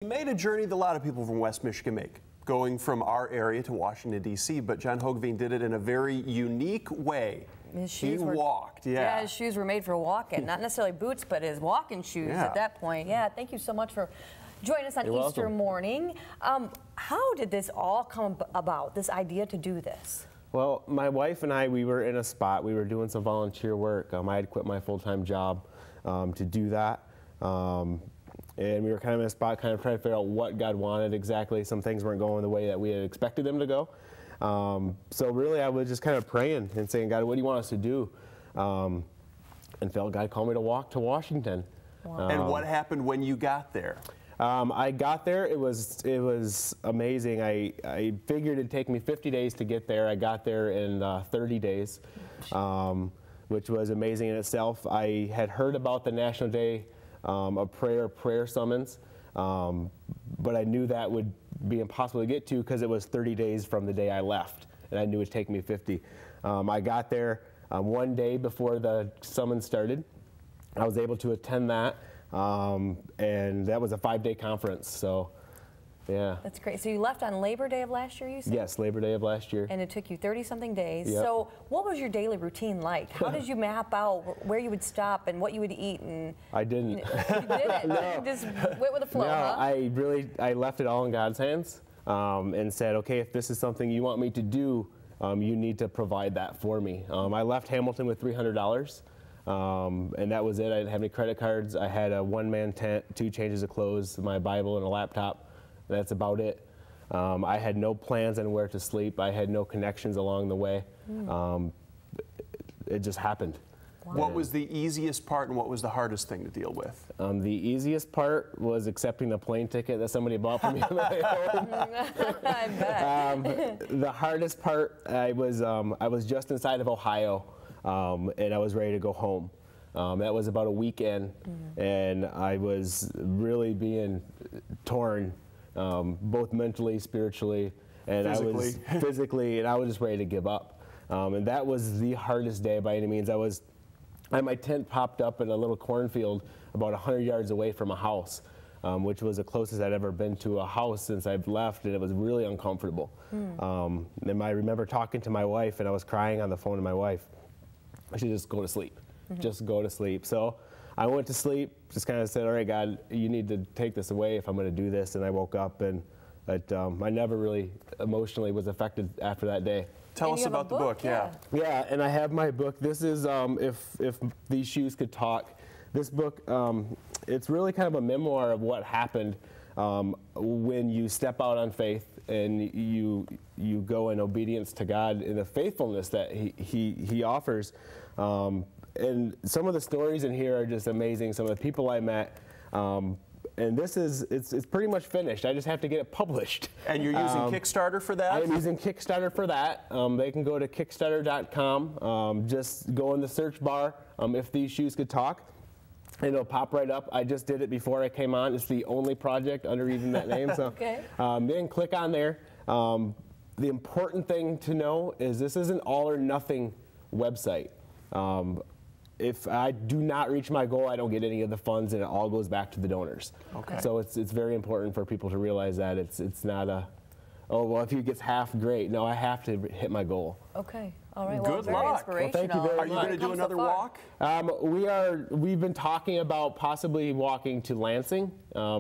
We made a journey that a lot of people from West Michigan make, going from our area to Washington, D.C., but John Hoogeveen did it in a very unique way. He walked, Yeah, his shoes were made for walking, not necessarily boots, but his walking shoes at that point. Yeah, thank you so much for joining us on Easter morning. How did this all come about, this idea to do this? Well, my wife and I, we were in a spot. We were doing some volunteer work. I had quit my full-time job to do that. And we were kind of in a spot, kind of trying to figure out what God wanted exactly. Some things weren't going the way that we had expected them to go. So really, I was just kind of praying and saying, God, what do you want us to do? And felt God called me to walk to Washington. Wow. And what happened when you got there? I got there. It was amazing. I figured it'd take me 50 days to get there. I got there in 30 days, which was amazing in itself. I had heard about the National Day of prayer summons, but I knew that would be impossible to get to because it was 30 days from the day I left, and I knew it would take me 50. I got there one day before the summons started. I was able to attend that, and that was a 5-day conference, so yeah. That's great. So you left on Labor Day of last year, you said? Yes, Labor Day of last year. And it took you 30-something days. Yep. So what was your daily routine like? How did you map out where you would stop and what you would eat? And I didn't. You didn't? No. You just went with the flow, no, huh? I left it all in God's hands and said, okay, if this is something you want me to do, you need to provide that for me. I left Hamilton with $300. And that was it. I didn't have any credit cards. I had a one-man tent, 2 changes of clothes, my Bible, and a laptop. That's about it. I had no plans on where to sleep. I had no connections along the way. It just happened. Wow. What was the easiest part and what was the hardest thing to deal with? The easiest part was accepting the plane ticket that somebody bought for me. I bet. The hardest part, I was just inside of Ohio, and I was ready to go home. That was about a weekend, and I was really being torn, both mentally, spiritually, and physically, and I was just ready to give up. And that was the hardest day by any means. I had my tent popped up in a little cornfield about 100 yards away from a house, which was the closest I'd ever been to a house since I've left, and it was really uncomfortable. And I remember talking to my wife, and I was crying on the phone to my wife. I should just go to sleep. Just go to sleep. So I went to sleep, just kind of said, all right, God, you need to take this away if I'm going to do this. And I woke up, and I never really emotionally was affected after that day. Tell us about the book. Yeah, and I have my book. This is If These Shoes Could Talk. This book, it's really kind of a memoir of what happened when you step out on faith and you go in obedience to God in the faithfulness that He offers. And some of the stories in here are just amazing. Some of the people I met. And this it's pretty much finished. I just have to get it published. And you're using Kickstarter for that? I'm using Kickstarter for that. They can go to Kickstarter.com. Just go in the search bar, If These Shoes Could Talk. And it'll pop right up. I just did it before I came on. It's the only project under even that name. So okay. Then click on there. The important thing to know is this is an all or nothing website. If I do not reach my goal, I don't get any of the funds, and it all goes back to the donors. Okay. So it's very important for people to realize that it's not a, oh, well, if he gets half, great. No, I have to hit my goal. Okay. All right. Good very luck. Inspirational. Well, thank you very much. Are you going to do another walk? We've been talking about possibly walking to Lansing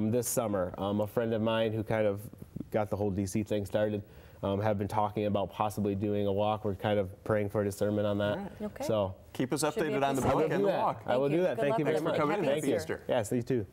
this summer. A friend of mine who kind of got the whole DC thing started have been talking about possibly doing a walk. We're kind of praying for discernment on that. Right. Okay. So keep us updated on the book and the walk. I will do that. Thank you very much. Thanks for coming in. Happy Easter. Yes, you too.